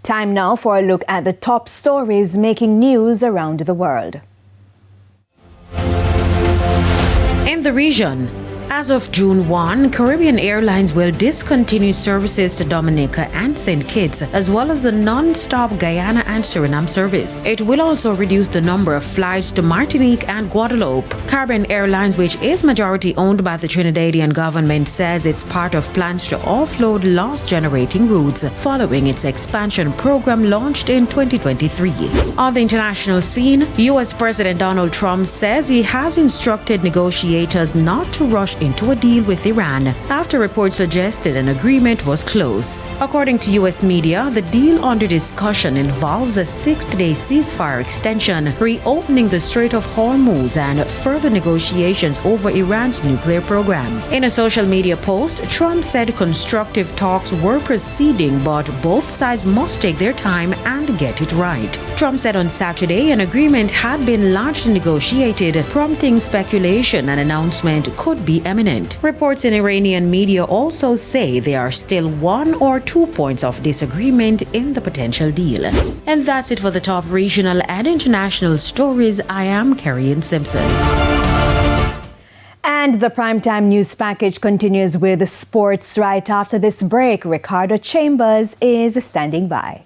Time now for a look at the top stories making news around the world. In the region, as of June 1, Caribbean Airlines will discontinue services to Dominica and St. Kitts, as well as the non-stop Guyana and Suriname service. It will also reduce the number of flights to Martinique and Guadeloupe. Caribbean Airlines, which is majority owned by the Trinidadian government, says it's part of plans to offload loss-generating routes following its expansion program launched in 2023. On the international scene, U.S. President Donald Trump says he has instructed negotiators not to rush into a deal with Iran after reports suggested an agreement was close. According to U.S. media, the deal under discussion involves a 6-day ceasefire extension, reopening the Strait of Hormuz, and further negotiations over Iran's nuclear program. In a social media post, Trump said constructive talks were proceeding, but both sides must take their time and get it right. Trump said on Saturday an agreement had been largely negotiated, prompting speculation an announcement could be imminent. Reports in Iranian media also say there are still 1 or 2 points of disagreement in the potential deal. And that's it for the top regional and international stories. I am Carrie Simpson. And the primetime news package continues with sports right after this break. Ricardo Chambers is standing by.